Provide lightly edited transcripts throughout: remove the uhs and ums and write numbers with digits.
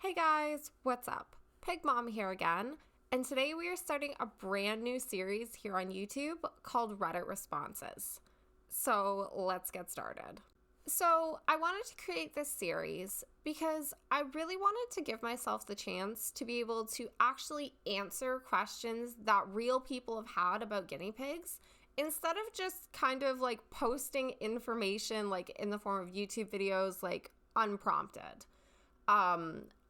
Hey guys, what's up? Pig Mom here again, and today we are starting a brand new series here on YouTube called Reddit Responses. So let's get started. So I wanted to create this series because I really wanted to give myself the chance to be able to actually answer questions that real people have had about guinea pigs instead of just kind of like posting information like in the form of YouTube videos like unprompted.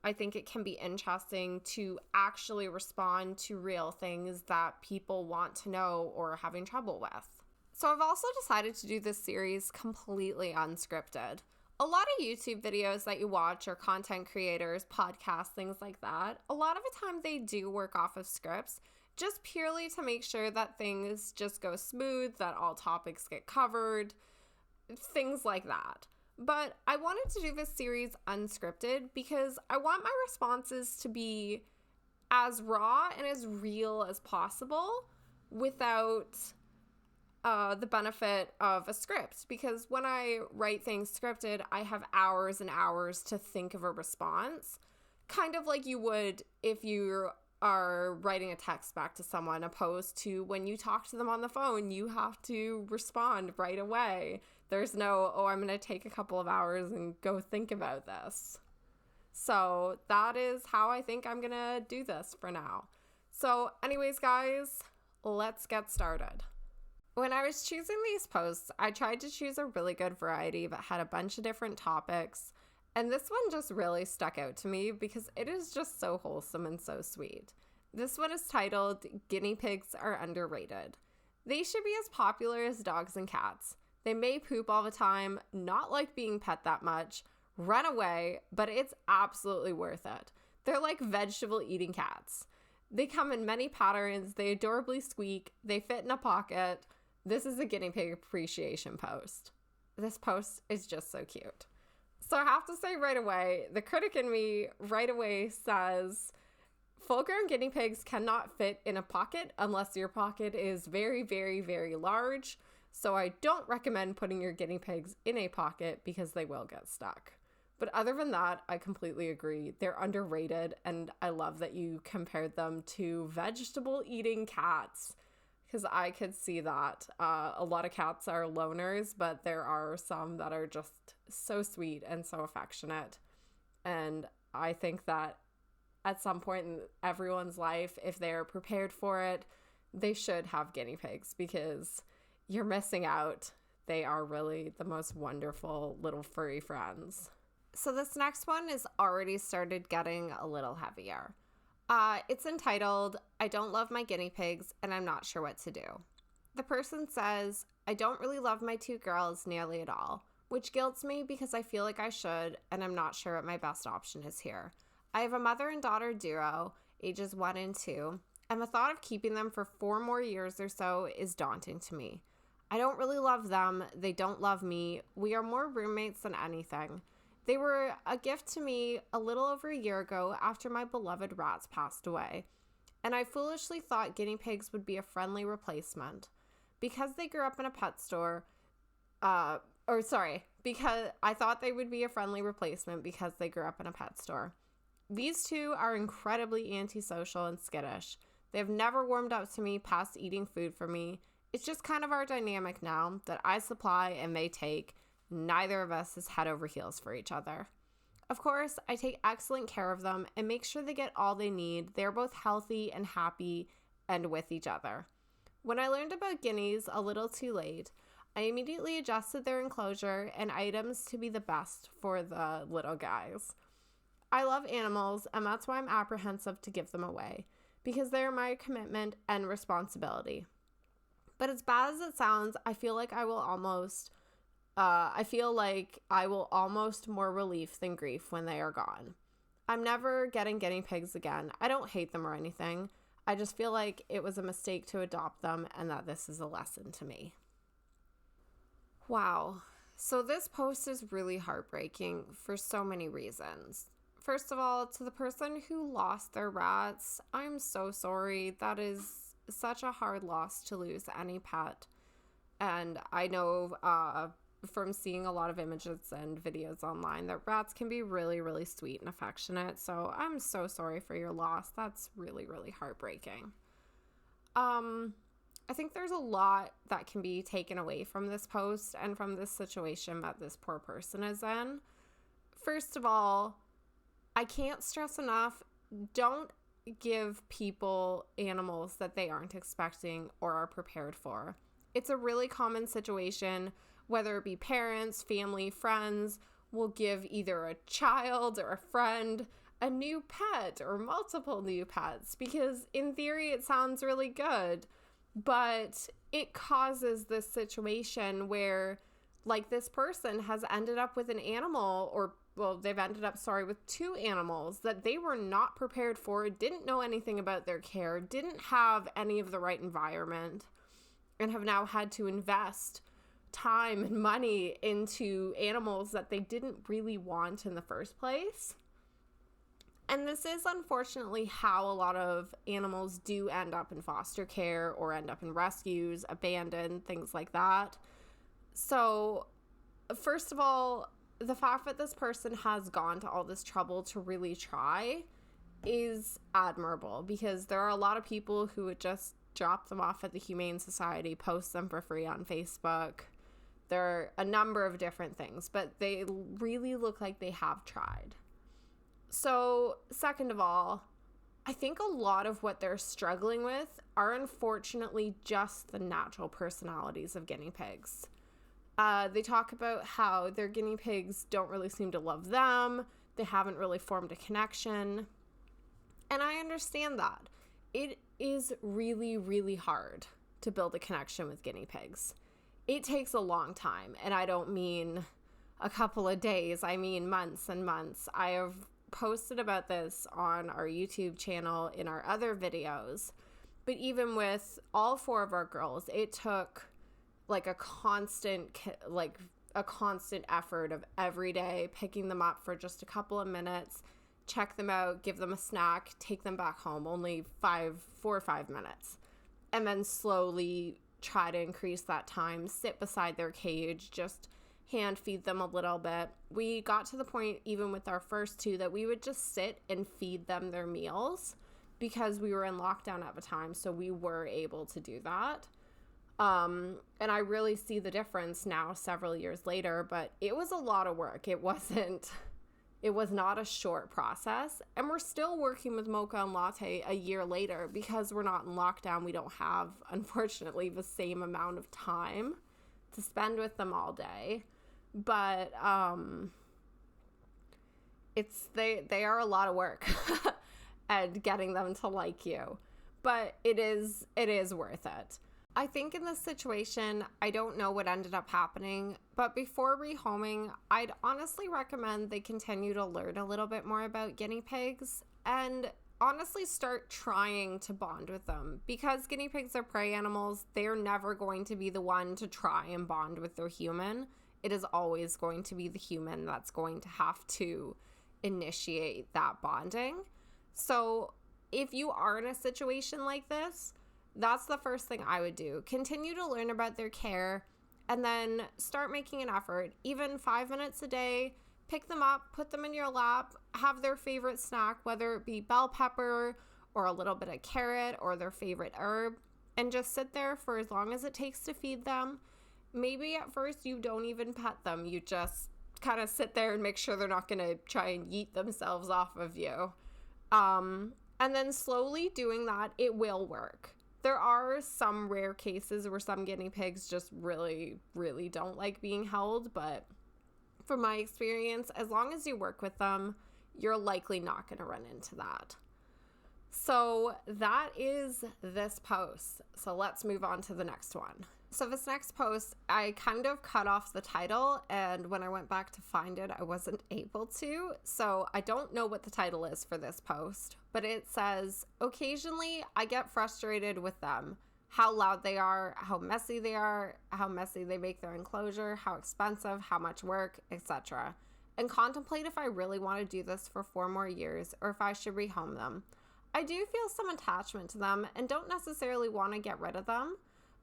I think it can be interesting to actually respond to real things that people want to know or are having trouble with. So I've also decided to do this series completely unscripted. A lot of YouTube videos that you watch or content creators, podcasts, things like that, a lot of the time they do work off of scripts just purely to make sure that things just go smooth, that all topics get covered, things like that. But I wanted to do this series unscripted because I want my responses to be as raw and as real as possible without the benefit of a script. Because when I write things scripted, I have hours and hours to think of a response, kind of like you would if you are writing a text back to someone, opposed to when you talk to them on the phone, you have to respond right away. There's no, I'm going to take a couple of hours and go think about this. So that is how I think I'm going to do this for now. So anyways, guys, let's get started. When I was choosing these posts, I tried to choose a really good variety that had a bunch of different topics. And this one just really stuck out to me because it is just so wholesome and so sweet. This one is titled, Guinea Pigs Are Underrated. They should be as popular as dogs and cats. They may poop all the time, not like being pet that much, run away, but it's absolutely worth it. They're like vegetable eating cats. They come in many patterns, they adorably squeak, they fit in a pocket. This is a guinea pig appreciation post. This post is just so cute. So I have to say right away, the critic in me right away says, full-grown guinea pigs cannot fit in a pocket unless your pocket is very, very, very large. So I don't recommend putting your guinea pigs in a pocket because they will get stuck. But other than that, I completely agree. They're underrated, and I love that you compared them to vegetable-eating cats because I could see that. A lot of cats are loners, but there are some that are just so sweet and so affectionate. And I think that at some point in everyone's life, if they're prepared for it, they should have guinea pigs because you're missing out. They are really the most wonderful little furry friends. So this next one is already started getting a little heavier. It's entitled, I don't love my guinea pigs and I'm not sure what to do. The person says, I don't really love my two girls nearly at all, which guilts me because I feel like I should and I'm not sure what my best option is here. I have a mother and daughter duo, ages 1 and 2, and the thought of keeping them for 4 more years or so is daunting to me. I don't really love them, they don't love me, we are more roommates than anything. They were a gift to me a little over a year ago after my beloved rats passed away, and I foolishly thought guinea pigs would be a friendly replacement. Because they grew up in a pet store, because I thought they would be a friendly replacement because they grew up in a pet store. These two are incredibly antisocial and skittish. They have never warmed up to me past eating food for me. It's just kind of our dynamic now that I supply and they take. Neither of us is head over heels for each other. Of course, I take excellent care of them and make sure they get all they need. They're both healthy and happy and with each other. When I learned about guineas a little too late, I immediately adjusted their enclosure and items to be the best for the little guys. I love animals, and that's why I'm apprehensive to give them away, because they are my commitment and responsibility. But as bad as it sounds, I feel like I will almost more relief than grief when they are gone. I'm never getting guinea pigs again. I don't hate them or anything. I just feel like it was a mistake to adopt them and that this is a lesson to me. Wow. So this post is really heartbreaking for so many reasons. First of all, to the person who lost their rats, I'm so sorry. That is such a hard loss to lose any pet. And I know from seeing a lot of images and videos online that rats can be really, really sweet and affectionate. So I'm so sorry for your loss. That's really, really heartbreaking. I think there's a lot that can be taken away from this post and from this situation that this poor person is in. First of all, I can't stress enough, don't give people animals that they aren't expecting or are prepared for. It's a really common situation, whether it be parents, family, friends, will give either a child or a friend a new pet or multiple new pets because in theory it sounds really good, but it causes this situation where like this person has ended up with an animal or they've ended up, with two animals that they were not prepared for, didn't know anything about their care, didn't have any of the right environment, and have now had to invest time and money into animals that they didn't really want in the first place. And this is unfortunately how a lot of animals do end up in foster care or end up in rescues, abandoned, things like that. So, first of all, the fact that this person has gone to all this trouble to really try is admirable because there are a lot of people who would just drop them off at the Humane Society, post them for free on Facebook. There are a number of different things, but they really look like they have tried. So, second of all, I think a lot of what they're struggling with are unfortunately just the natural personalities of guinea pigs. They talk about how their guinea pigs don't really seem to love them. They haven't really formed a connection. And I understand that. It is really, really hard to build a connection with guinea pigs. It takes a long time. And I don't mean a couple of days. I mean months and months. I have posted about this on our YouTube channel in our other videos. But even with all four of our girls, it took like a constant effort of every day picking them up for just a couple of minutes, check them out, give them a snack, take them back home, only 4 or 5 minutes, and then slowly try to increase that time, sit beside their cage, just hand feed them a little bit. We got to the point even with our first two that we would just sit and feed them their meals because we were in lockdown at the time, so we were able to do that. And I really see the difference now several years later, but it was a lot of work. It was not a short process. And we're still working with Mocha and Latte a year later because we're not in lockdown. We don't have, unfortunately, the same amount of time to spend with them all day. But, they are a lot of work and getting them to like you, but it is worth it. I think in this situation, I don't know what ended up happening, but before rehoming, I'd honestly recommend they continue to learn a little bit more about guinea pigs and honestly start trying to bond with them. Because guinea pigs are prey animals, they're never going to be the one to try and bond with their human. It is always going to be the human that's going to have to initiate that bonding. So if you are in a situation like this, that's the first thing I would do. Continue to learn about their care and then start making an effort. Even 5 minutes a day, pick them up, put them in your lap, have their favorite snack, whether it be bell pepper or a little bit of carrot or their favorite herb, and just sit there for as long as it takes to feed them. Maybe at first you don't even pet them. You just kind of sit there and make sure they're not going to try and yeet themselves off of you. And then slowly doing that, it will work. There are some rare cases where some guinea pigs just really, really don't like being held, but from my experience, as long as you work with them, you're likely not going to run into that. So that is this post. So let's move on to the next one. So this next post, I kind of cut off the title, and when I went back to find it, I wasn't able to. So I don't know what the title is for this post, but it says, "Occasionally, I get frustrated with them. How loud they are, how messy they make their enclosure, how expensive, how much work, etc. And contemplate if I really want to do this for 4 more years or if I should rehome them. I do feel some attachment to them and don't necessarily want to get rid of them,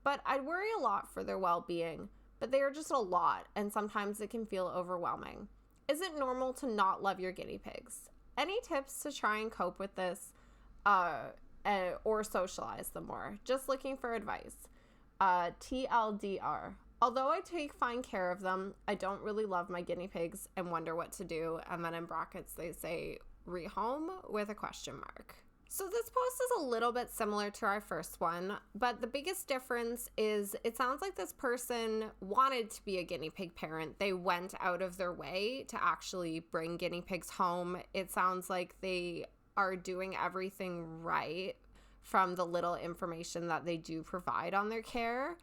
but I'd worry a lot for their well-being. but they are just a lot, and sometimes it can feel overwhelming. Is it normal to not love your guinea pigs? Any tips to try and cope with this or socialize them more? Just looking for advice. TLDR. Although I take fine care of them, I don't really love my guinea pigs and wonder what to do. And then in brackets, they say rehome with a question mark. So this post is a little bit similar to our first one, but the biggest difference is it sounds like this person wanted to be a guinea pig parent. They went out of their way to actually bring guinea pigs home. It sounds like they are doing everything right from the little information that they do provide on their care.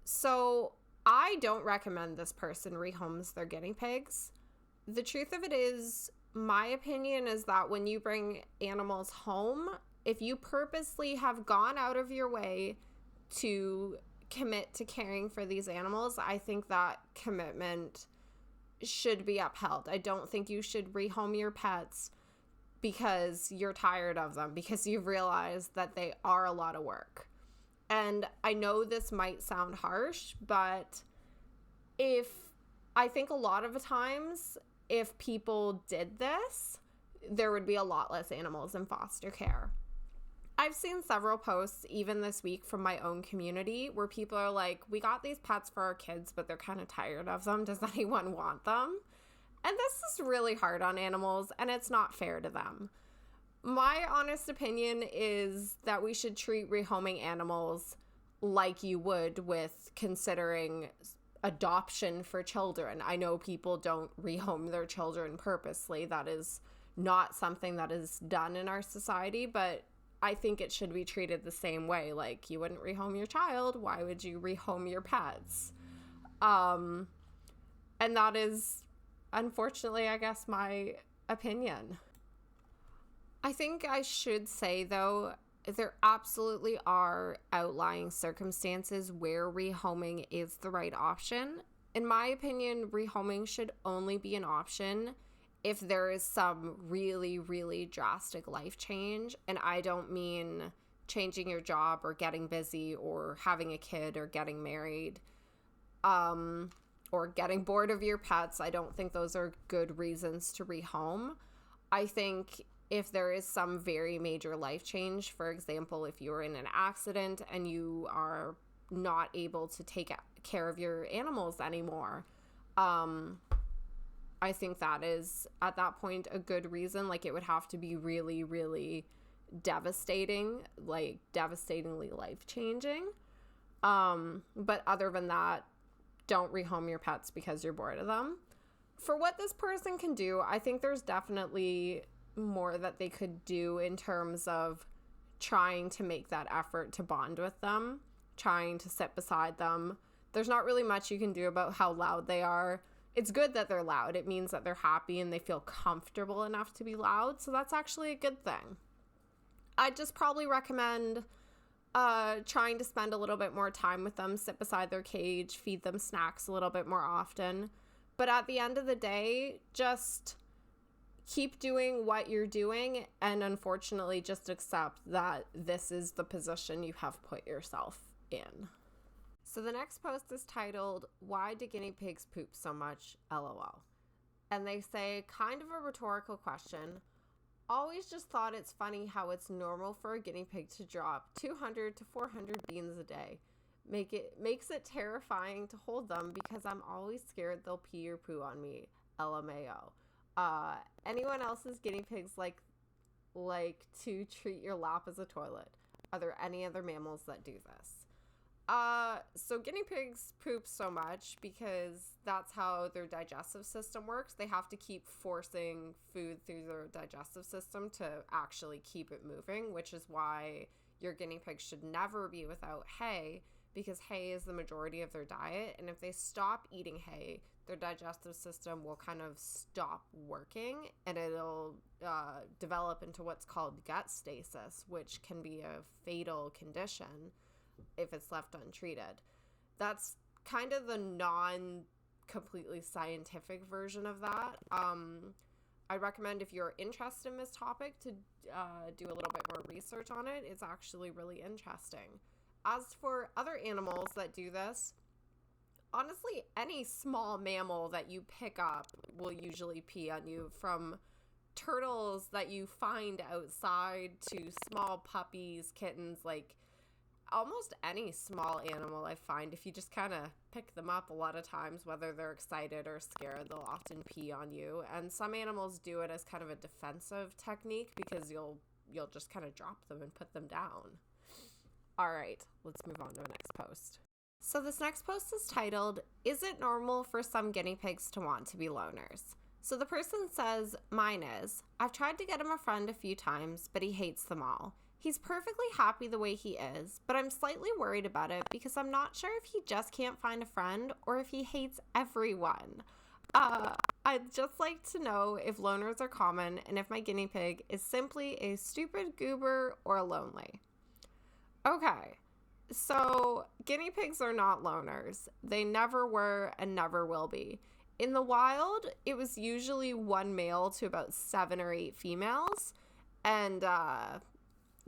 So I don't recommend this person rehomes their guinea pigs. The truth of it is, my opinion is that when you bring animals home, if you purposely have gone out of your way to commit to caring for these animals, I think that commitment should be upheld. I don't think you should rehome your pets because you're tired of them, because you've realized that they are a lot of work. And I know this might sound harsh, but I think a lot of the times, if people did this, there would be a lot less animals in foster care. I've seen several posts, even this week, from my own community where people are like, we got these pets for our kids, but they're kind of tired of them. Does anyone want them? And this is really hard on animals, and it's not fair to them. My honest opinion is that we should treat rehoming animals like you would with considering adoption for children. I know people don't rehome their children purposely. That is not something that is done in our society, but I think it should be treated the same way. Like, you wouldn't rehome your child. Why would you rehome your pets? And that is, unfortunately, I guess, my opinion. I think I should say, though, there absolutely are outlying circumstances where rehoming is the right option. In my opinion, rehoming should only be an option if there is some really, really drastic life change. And I don't mean changing your job or getting busy or having a kid or getting married or getting bored of your pets. I don't think those are good reasons to rehome. I think if there is some very major life change, for example, if you're in an accident and you are not able to take care of your animals anymore, I think that is, at that point, a good reason. Like, it would have to be really, really devastating, like devastatingly life-changing. But other than that, don't rehome your pets because you're bored of them. For what this person can do, I think there's definitely more that they could do in terms of trying to make that effort to bond with them, trying to sit beside them. There's not really much you can do about how loud they are. It's good that they're loud. It means that they're happy and they feel comfortable enough to be loud, so that's actually a good thing. I'd just probably recommend trying to spend a little bit more time with them, sit beside their cage, feed them snacks a little bit more often. But at the end of the day, just keep doing what you're doing, and unfortunately just accept that this is the position you have put yourself in. So the next post is titled, "Why do guinea pigs poop so much? LOL." And they say, kind of a rhetorical question. Always just thought it's funny how it's normal for a guinea pig to drop 200 to 400 beans a day. Makes it terrifying to hold them because I'm always scared they'll pee or poo on me. LMAO. Anyone else's guinea pigs like to treat your lap as a toilet? Are there any other mammals that do this? So guinea pigs poop so much because that's how their digestive system works. They have to keep forcing food through their digestive system to actually keep it moving, which is why your guinea pig should never be without hay, because hay is the majority of their diet. And if they stop eating hay, their digestive system will kind of stop working and it'll develop into what's called gut stasis, which can be a fatal condition if it's left untreated. That's kind of the non-completely scientific version of that. I recommend, if you're interested in this topic, to do a little bit more research on it. It's actually really interesting. as for other animals that do this, honestly, any small mammal that you pick up will usually pee on you, from turtles that you find outside to small puppies, kittens, like almost any small animal I find, if you just kind of pick them up a lot of times, whether they're excited or scared, they'll often pee on you. And some animals do it as kind of a defensive technique because you'll just kind of drop them and put them down. All right, let's move on to the next post. So this next post is titled, "Is it normal for some guinea pigs to want to be loners?" So the person says, "Mine is. I've tried to get him a friend a few times, but he hates them all. He's perfectly happy the way he is, but I'm slightly worried about it because I'm not sure if he just can't find a friend or if he hates everyone. I'd just like to know if loners are common and if my guinea pig is simply a stupid goober or lonely." Okay, so guinea pigs are not loners. They never were and never will be. In the wild, it was usually one male to about 7 or 8 females, and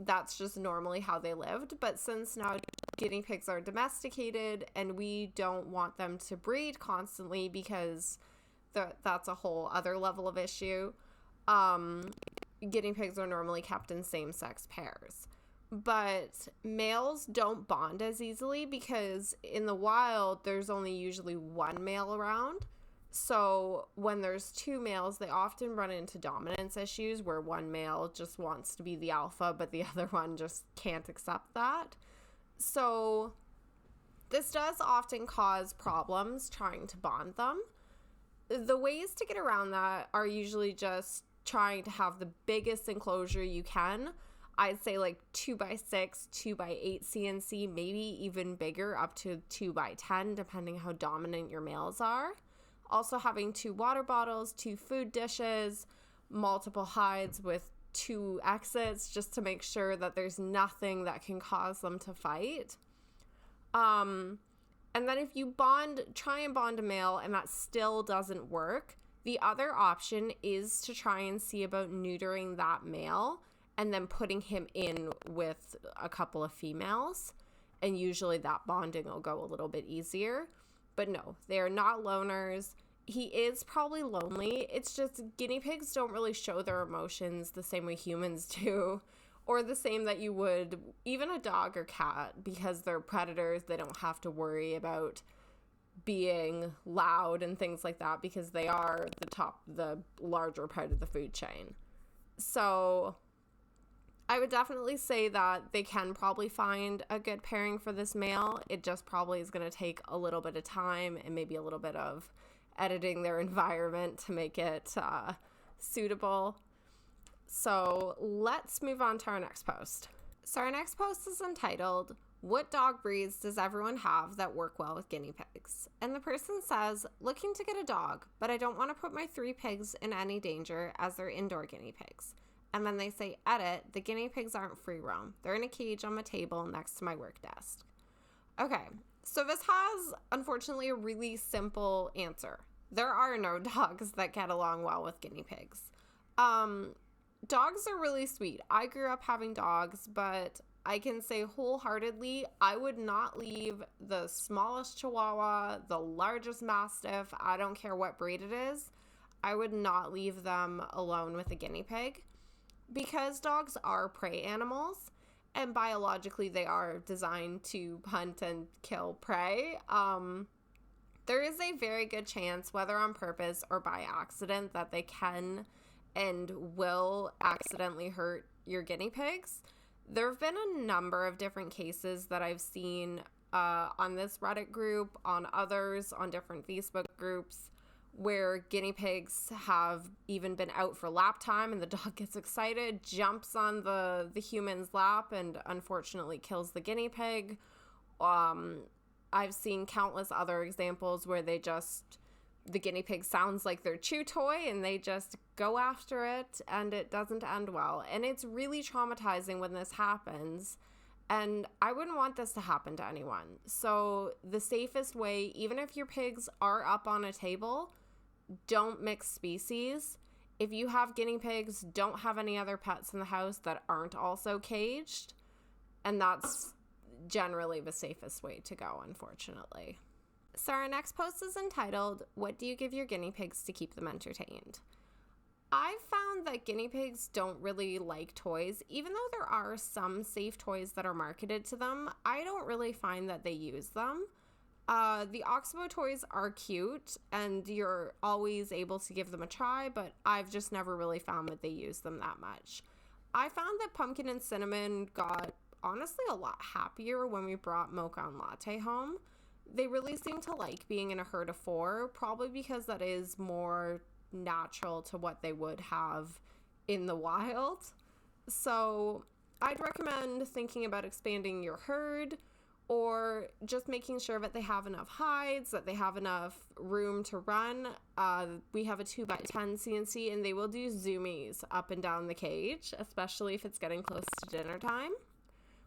that's just normally how they lived. But since now guinea pigs are domesticated and we don't want them to breed constantly because that's a whole other level of issue, guinea pigs are normally kept in same-sex pairs. But males don't bond as easily because in the wild, there's only usually one male around. So when there's 2 males, they often run into dominance issues where one male just wants to be the alpha, but the other one just can't accept that. So this does often cause problems trying to bond them. The ways to get around that are usually just trying to have the biggest enclosure you can. I'd say like 2x6, 2x8 CNC, maybe even bigger, up to 2x10, depending how dominant your males are. Also having 2 water bottles, 2 food dishes, multiple hides with 2 exits, just to make sure that there's nothing that can cause them to fight. And then if you try and bond a male and that still doesn't work, the other option is to try and see about neutering that male and then putting him in with a couple of females. And usually that bonding will go a little bit easier. But no, they are not loners. He is probably lonely. It's just guinea pigs don't really show their emotions the same way humans do, or the same that you would even a dog or cat, because they're predators. They don't have to worry about being loud and things like that because they are the larger part of the food chain. So I would definitely say that they can probably find a good pairing for this male. It just probably is going to take a little bit of time and maybe a little bit of editing their environment to make it suitable. So let's move on to our next post. So our next post is entitled, "What dog breeds does everyone have that work well with guinea pigs?" And the person says, "Looking to get a dog, but I don't want to put my 3 pigs in any danger as they're indoor guinea pigs." And then they say, "Edit, the guinea pigs aren't free roam. They're in a cage on my table next to my work desk." Okay, so this has, unfortunately, a really simple answer. There are no dogs that get along well with guinea pigs. Dogs are really sweet. I grew up having dogs, but I can say wholeheartedly, I would not leave the smallest Chihuahua, the largest Mastiff, I don't care what breed it is, I would not leave them alone with a guinea pig. Because dogs are prey animals, and biologically they are designed to hunt and kill prey, there is a very good chance, whether on purpose or by accident, that they can and will accidentally hurt your guinea pigs. There have been a number of different cases that I've seen on this Reddit group, on others, on different Facebook groups, where guinea pigs have even been out for lap time and the dog gets excited, jumps on the human's lap, and unfortunately kills the guinea pig. I've seen countless other examples where the guinea pig sounds like their chew toy and they just go after it and it doesn't end well. And it's really traumatizing when this happens. And I wouldn't want this to happen to anyone. So the safest way, even if your pigs are up on a table, don't mix species. If you have guinea pigs, don't have any other pets in the house that aren't also caged. And that's generally the safest way to go, unfortunately. So our next post is entitled, "What do you give your guinea pigs to keep them entertained?" I've found that guinea pigs don't really like toys. Even though there are some safe toys that are marketed to them, I don't really find that they use them. The Oxbow toys are cute, and you're always able to give them a try, but I've just never really found that they use them that much. I found that Pumpkin and Cinnamon got, honestly, a lot happier when we brought Mocha and Latte home. They really seem to like being in a herd of 4, probably because that is more natural to what they would have in the wild. So I'd recommend thinking about expanding your herd, or just making sure that they have enough hides, that they have enough room to run. We have a 2x10 CNC, and they will do zoomies up and down the cage, especially if it's getting close to dinner time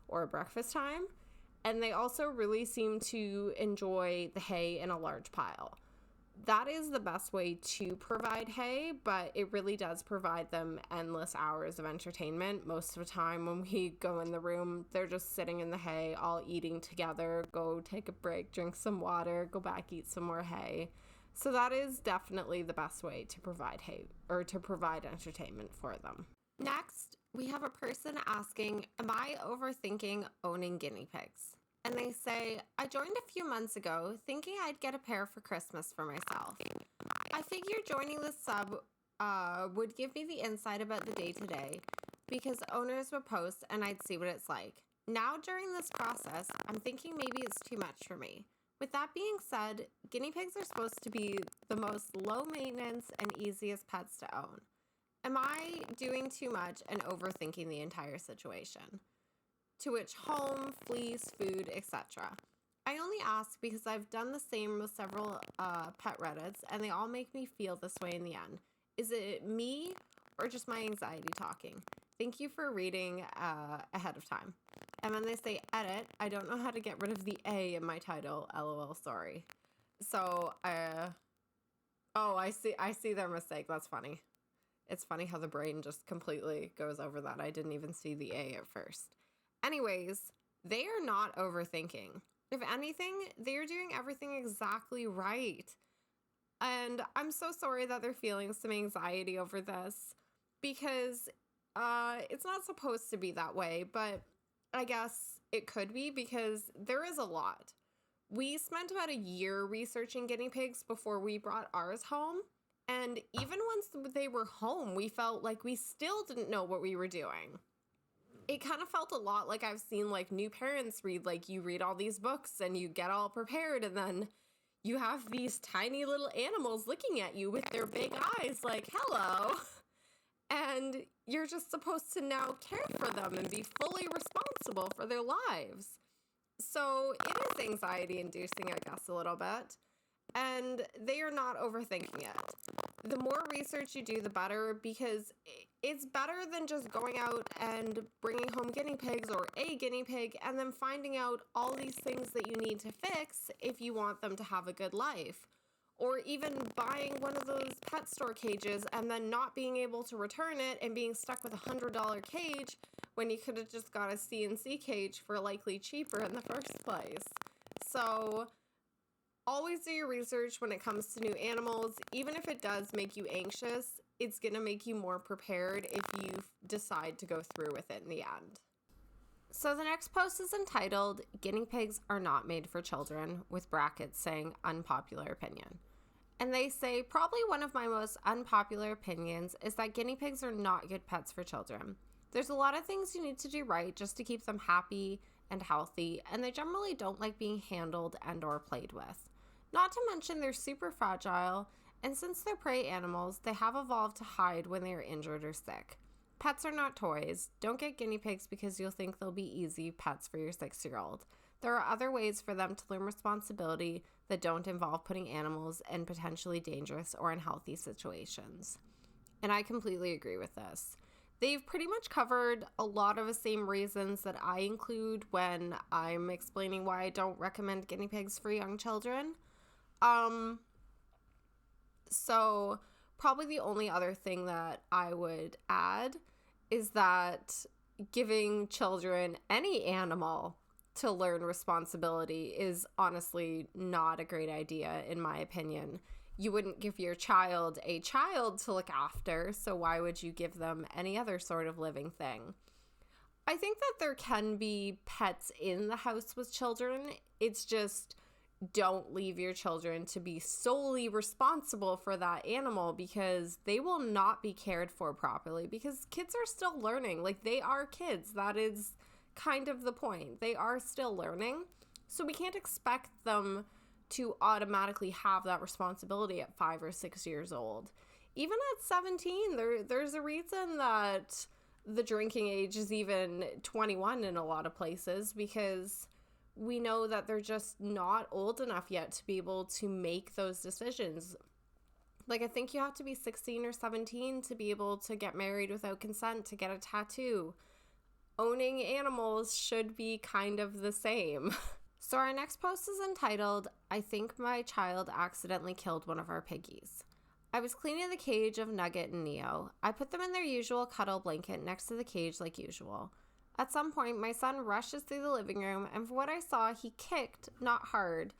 or breakfast time. And they also really seem to enjoy the hay in a large pile. That is the best way to provide hay, but it really does provide them endless hours of entertainment. Most of the time when we go in the room, they're just sitting in the hay, all eating together, go take a break, drink some water, go back, eat some more hay. So that is definitely the best way to provide hay, or to provide entertainment for them. Next, we have a person asking, "Am I overthinking owning guinea pigs?" And they say, "I joined a few months ago thinking I'd get a pair for Christmas for myself. I figured joining the sub would give me the insight about the day-to-day because owners would post and I'd see what it's like. Now during this process, I'm thinking maybe it's too much for me. With that being said, guinea pigs are supposed to be the most low maintenance and easiest pets to own. Am I doing too much and overthinking the entire situation?" To which home, fleece, food, etc. I only ask because I've done the same with several pet Reddits, and they all make me feel this way in the end. Is it me or just my anxiety talking? Thank you for reading ahead of time. And then they say, "Edit, I don't know how to get rid of the A in my title, LOL, sorry." So, I see their mistake. That's funny. It's funny how the brain just completely goes over that. I didn't even see the A at first. Anyways, they are not overthinking. If anything, they're doing everything exactly right. And I'm so sorry that they're feeling some anxiety over this, because it's not supposed to be that way, but I guess it could be, because there is a lot. We spent about a year researching guinea pigs before we brought ours home. And even once they were home, we felt like we still didn't know what we were doing. It kind of felt a lot like I've seen like new parents read, like you read all these books and you get all prepared, and then you have these tiny little animals looking at you with their big eyes like, "Hello." And you're just supposed to now care for them and be fully responsible for their lives. So it is anxiety inducing, I guess, a little bit. And they are not overthinking it. The more research you do, the better, because it's better than just going out and bringing home guinea pigs or a guinea pig and then finding out all these things that you need to fix if you want them to have a good life. Or even buying one of those pet store cages and then not being able to return it and being stuck with a $100 cage when you could have just got a CNC cage for likely cheaper in the first place. So always do your research when it comes to new animals. Even if it does make you anxious, it's going to make you more prepared if you decide to go through with it in the end. So the next post is entitled, "Guinea pigs are not made for children," with brackets saying unpopular opinion. And they say, probably one of my most unpopular opinions is that guinea pigs are not good pets for children. There's a lot of things you need to do right just to keep them happy and healthy, and they generally don't like being handled and or played with. Not to mention they're super fragile, and since they're prey animals, they have evolved to hide when they are injured or sick. Pets are not toys. Don't get guinea pigs because you'll think they'll be easy pets for your 6-year-old. There are other ways for them to learn responsibility that don't involve putting animals in potentially dangerous or unhealthy situations. And I completely agree with this. They've pretty much covered a lot of the same reasons that I include when I'm explaining why I don't recommend guinea pigs for young children. So probably the only other thing that I would add is that giving children any animal to learn responsibility is honestly not a great idea, in my opinion. You wouldn't give your child a child to look after, so why would you give them any other sort of living thing? I think that there can be pets in the house with children. It's just, don't leave your children to be solely responsible for that animal, because they will not be cared for properly, because kids are still learning. Like, they are kids. That is kind of the point. They are still learning. So we can't expect them to automatically have that responsibility at 5 or 6 years old. Even at 17, there's a reason that the drinking age is even 21 in a lot of places, because we know that they're just not old enough yet to be able to make those decisions. Like, I think you have to be 16 or 17 to be able to get married without consent, to get a tattoo. Owning animals should be kind of the same. So our next post is entitled, "I think my child accidentally killed one of our piggies." I was cleaning the cage of Nugget and Neo. I put them in their usual cuddle blanket next to the cage like usual. At some point, my son rushes through the living room, and from what I saw, he kicked, not hard.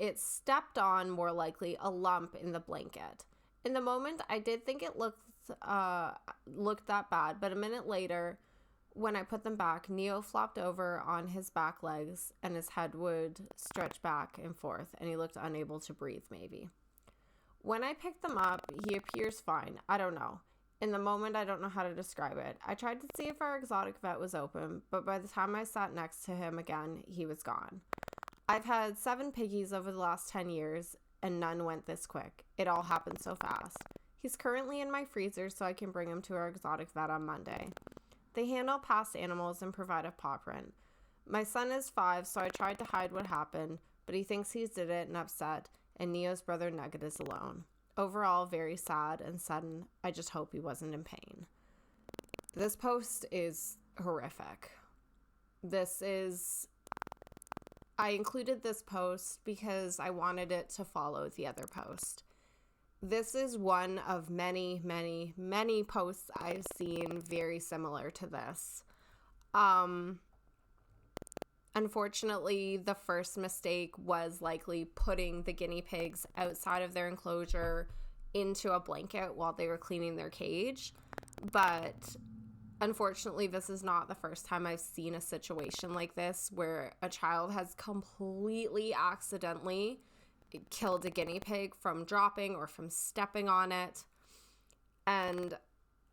It stepped on, more likely, a lump in the blanket. In the moment, I did think it looked that bad, but a minute later, when I put them back, Neo flopped over on his back legs, and his head would stretch back and forth, and he looked unable to breathe, maybe. When I picked them up, he appears fine. I don't know. In the moment, I don't know how to describe it. I tried to see if our exotic vet was open, but by the time I sat next to him again, he was gone. I've had 7 piggies over the last 10 years, and none went this quick. It all happened so fast. He's currently in my freezer, so I can bring him to our exotic vet on Monday. They handle past animals and provide a paw print. My son is 5, so I tried to hide what happened, but he thinks he did it and upset, and Neo's brother Nugget is alone. Overall, very sad and sudden. I just hope he wasn't in pain. This post is horrific. I included this post because I wanted it to follow the other post. This is one of many, many, many posts I've seen very similar to this. Unfortunately, the first mistake was likely putting the guinea pigs outside of their enclosure into a blanket while they were cleaning their cage. But unfortunately, this is not the first time I've seen a situation like this where a child has completely accidentally killed a guinea pig from dropping or from stepping on it. And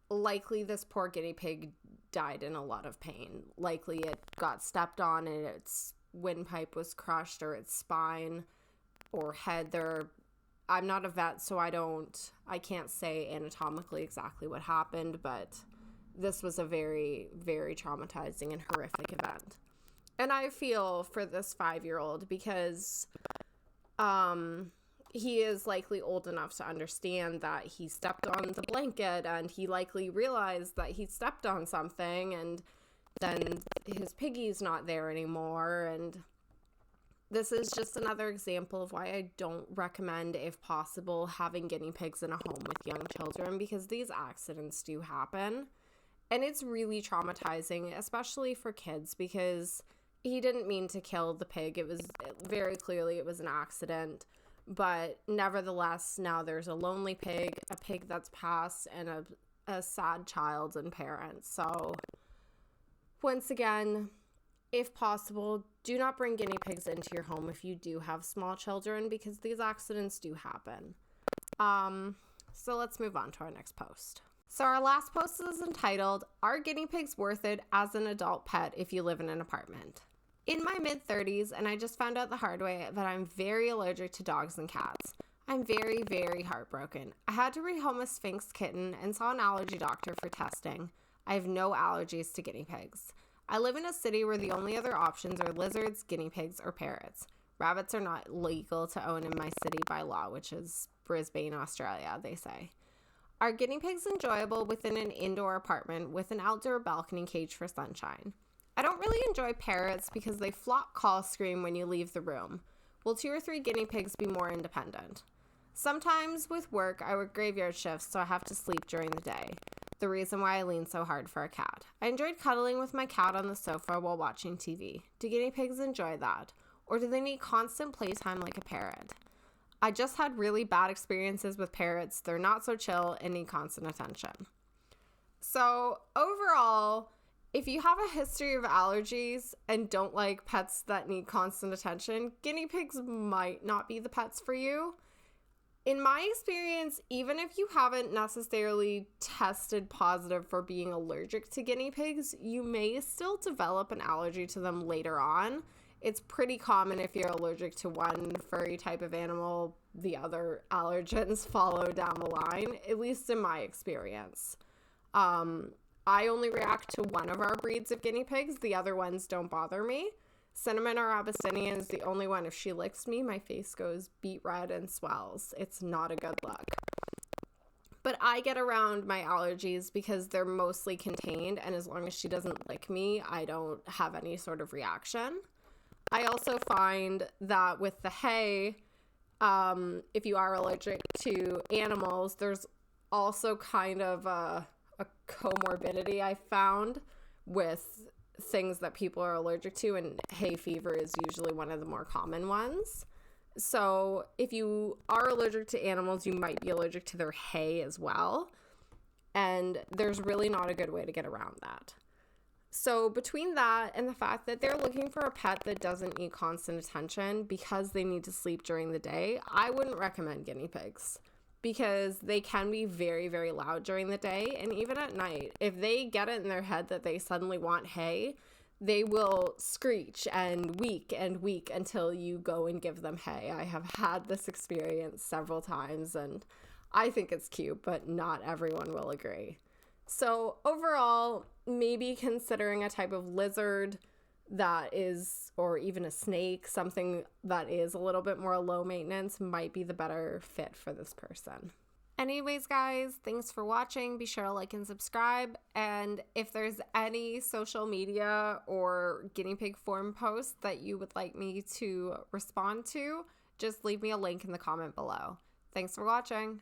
likely this poor guinea pig died in a lot of pain. Likely it got stepped on and its windpipe was crushed, or its spine or head. I'm not a vet, so I can't say anatomically exactly what happened, but this was a very, very traumatizing and horrific event. And I feel for this 5-year-old because he is likely old enough to understand that he stepped on the blanket, and he likely realized that he stepped on something, and then his piggy's not there anymore. And this is just another example of why I don't recommend, if possible, having guinea pigs in a home with young children, because these accidents do happen. And it's really traumatizing, especially for kids, because he didn't mean to kill the pig. It was very clearly it was an accident. But nevertheless, now there's a lonely pig, a pig that's passed, and a sad child and parents. So once again, if possible, do not bring guinea pigs into your home if you do have small children, because these accidents do happen. So let's move on to our next post. So our last post is entitled, "Are guinea pigs worth it as an adult pet if you live in an apartment?" In my mid-30s, and I just found out the hard way that I'm very allergic to dogs and cats. I'm very, very heartbroken. I had to rehome a Sphinx kitten and saw an allergy doctor for testing. I have no allergies to guinea pigs. I live in a city where the only other options are lizards, guinea pigs, or parrots. Rabbits are not legal to own in my city by law, which is Brisbane, Australia, they say. Are guinea pigs enjoyable within an indoor apartment with an outdoor balcony cage for sunshine? I don't really enjoy parrots because they flock, call, scream when you leave the room. Will 2 or 3 guinea pigs be more independent? Sometimes with work, I work graveyard shifts, so I have to sleep during the day. the reason why I lean so hard for a cat. I enjoyed cuddling with my cat on the sofa while watching TV. Do guinea pigs enjoy that? Or do they need constant playtime like a parrot? I just had really bad experiences with parrots. They're not so chill and need constant attention. So overall, if you have a history of allergies and don't like pets that need constant attention, guinea pigs might not be the pets for you. In my experience, even if you haven't necessarily tested positive for being allergic to guinea pigs, you may still develop an allergy to them later on. It's pretty common if you're allergic to one furry type of animal, the other allergens follow down the line, at least in my experience. I only react to one of our breeds of guinea pigs. The other ones don't bother me. Cinnamon, our Abyssinian, is the only one. If she licks me, my face goes beet red and swells. It's not a good look. But I get around my allergies because they're mostly contained, and as long as she doesn't lick me, I don't have any sort of reaction. I also find that with the hay, if you are allergic to animals, there's also kind of a comorbidity I found with things that people are allergic to, and hay fever is usually one of the more common ones. So if you are allergic to animals, you might be allergic to their hay as well, and there's really not a good way to get around that. So between that and the fact that they're looking for a pet that doesn't need constant attention because they need to sleep during the day, I wouldn't recommend guinea pigs because they can be very, very loud during the day and even at night. If they get it in their head that they suddenly want hay, they will screech and weak until you go and give them hay. I have had this experience several times and I think it's cute, but not everyone will agree. So overall, maybe considering a type of lizard that is, or even a snake, something that is a little bit more low maintenance might be the better fit for this person. Anyways, guys, thanks for watching. Be sure to like and subscribe. And if there's any social media or guinea pig form posts that you would like me to respond to, just leave me a link in the comment below. Thanks for watching.